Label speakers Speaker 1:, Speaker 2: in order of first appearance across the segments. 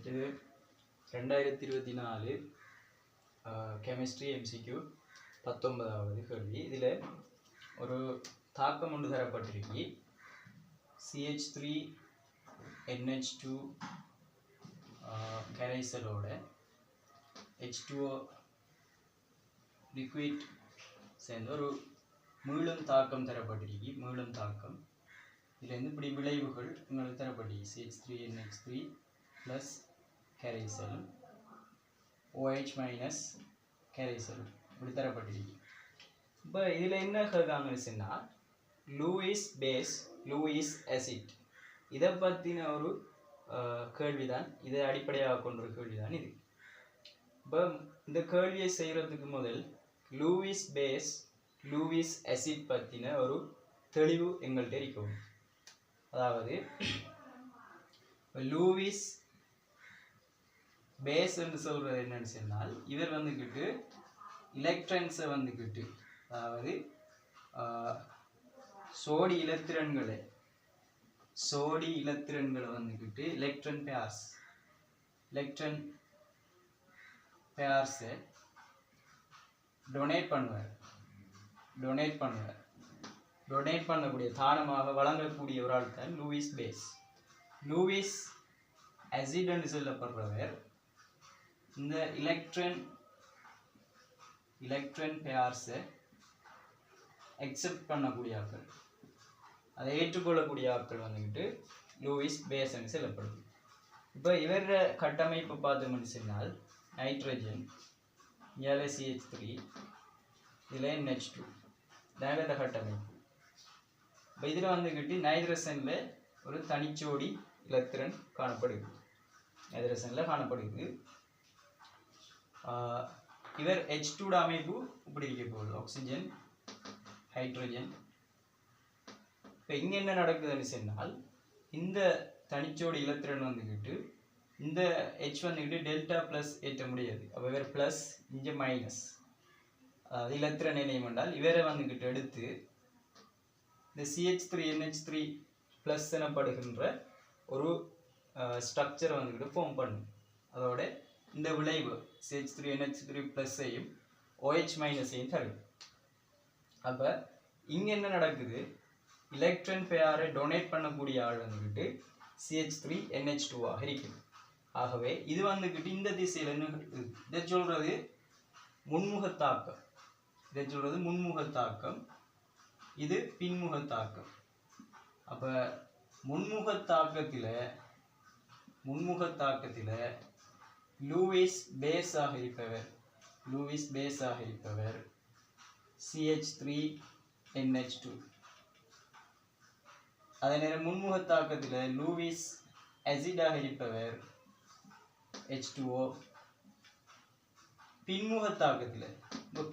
Speaker 1: வந்துட்டு 2024 chemistry MCQ 19வது கேள்வி. இதில் ஒரு தாக்கம் ஒன்று தரப்பட்டிருக்கு. CH3NH2 கரைசலோட H2O லிக்விட் சேர்ந்து ஒரு மீளும் தாக்கம் தரப்பட்டிருக்கு. மீளும் தாக்கம் இதில் இப்படி விளைவுகள் உங்களுக்கு தரப்பட்டிருக்கு. CH3NH3 ப்ளஸ் கரைசல் OH மைனஸ் கரைசல் இப்படி தரப்பட்டிருக்கு. இப்போ இதில் என்ன கேட்காங்கன்னு சொன்னால் லூயிஸ் பேஸ் லூயிஸ் ஆசிட் இதை பற்றின ஒரு கேள்விதான். இதை அடிப்படையாக கொண்ட ஒரு கேள்விதான் இது. இப்போ இந்த கேள்வியை செய்கிறதுக்கு முதல் லூயிஸ் பேஸ் லூயிஸ் ஆசிட் பற்றின ஒரு தெளிவு எங்கள்கிட்ட இருக்கும். அதாவது லூயிஸ் பேஸ் என்று சொல்றது என்னன்னு சொன்னால் இவர் வந்துக்கிட்டு எலக்ட்ரான்ஸை வந்துக்கிட்டு அதாவது சோடி இலத்திரன்களை வந்துக்கிட்டு எலக்ட்ரான் பேர்ஸை டொனேட் பண்ணக்கூடிய தானமாக வழங்கக்கூடிய ஒரு ஆள் தான் லூயிஸ் பேஸ். லூயிஸ் ஆசிட் என்று சொல்லப்படுறவர் இந்த எலக்ட்ரான் பேர்ஸை அக்செப்ட் பண்ணக்கூடிய ஆட்கள், அதை ஏற்றுக்கொள்ளக்கூடிய ஆட்கள் வந்துக்கிட்டு லூயிஸ் பேஸ் என்று சொல்லப்படுது. இப்போ இவர கட்டமைப்பு பார்த்தோம்னு சொன்னால் நைட்ரஜன் CH3 இதில் NH2 இதான் கட்டமைப்பு. இப்போ இதில் வந்துக்கிட்டு நைட்ரஜனில் ஒரு தனிச்சோடி இலத்திரன் காணப்படுது. இவர் H2 அமைப்பு இப்படி இருக்க போகுது, ஆக்சிஜன் ஹைட்ரஜன். இப்போ இங்கே என்ன நடக்குதுன்னு சொன்னால் இந்த தனிச்சோடி இலத்திரன் வந்துக்கிட்டு இந்த H வந்துக்கிட்டு டெல்டா ப்ளஸ் ஏற்ற முடியாது. அப்போ இவர் ப்ளஸ் இங்கே மைனஸ், அதாவது இலத்திரன் இணையம் என்றால் இவரை வந்துக்கிட்டு எடுத்து இந்த CH3NH3 ப்ளஸ் எனப்படுகின்ற ஒரு ஸ்ட்ரக்சரை வந்துக்கிட்டு ஃபார்ம் பண்ணும். அதோட இந்த விளைவு CH3NH3 ப்ளஸ்ஸையும் OH மைனஸையும் தரும். அப்போ இங்கே என்ன நடக்குது, எலக்ட்ரான் பேரை டொனேட் பண்ணக்கூடிய ஆள் வந்துக்கிட்டு CH3NH2 இருக்குது. ஆகவே இது வந்துக்கிட்டு இந்த திசையில் என்ன இதை சொல்கிறது முன்முகத்தாக்கம், இது பின்முகத்தாக்கம். அப்போ முன்முகத்தாக்கத்தில் லூயிஸ் பேஸாக இருப்பவர் CH3NH2. அதே நேரம் முன்முகத்தாக்கத்தில் லூயிஸ் ஆசிடாக இருப்பவர் H2O.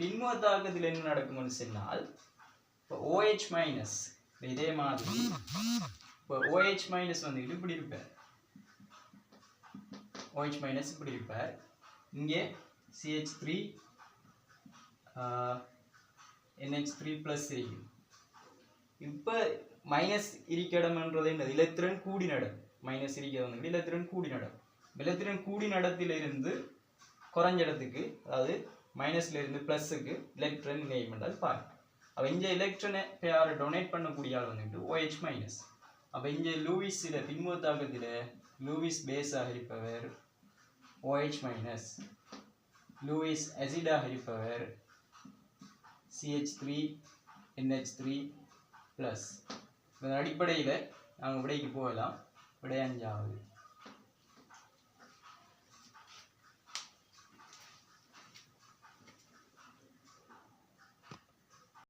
Speaker 1: பின்முகத்தாக்கத்தில் என்ன நடக்கும்னு சொன்னால் இப்போ OH மைனஸ் இதே மாதிரி இப்போ OH மைனஸ் வந்துக்கிட்டு இப்படி இருப்பார், இங்கே CH3NH3 ப்ளஸ் இருக்கும். இப்போ மைனஸ் இருக்கடம்ன்றது என்ன, இலத்திரன் கூடி நடம். மைனஸ் இருக்கிறது இலத்திரன் கூடி நடத்திலிருந்து குறைஞ்ச இடத்துக்கு, அதாவது மைனஸ்ல இருந்து ப்ளஸ்ஸுக்கு எலக்ட்ரான் இணையம் என்றால் பாருங்க. அப்போ இங்கே எலக்ட்ரானை பேரை டொனேட் பண்ணக்கூடிய ஆள் வந்துட்டு OH மைனஸ். அப்போ இங்கே லூயிஸில் பின்முகத்தாக்கத்தில் லூயிஸ் பேஸாக இருப்பவர் OH மைனஸ், லூயிஸ் ஆசிடாக இருப்பவர் CH3NH3 ப்ளஸ். இதன் அடிப்படையில் நாங்கள் விடைக்கு போகலாம். விடை 5வது.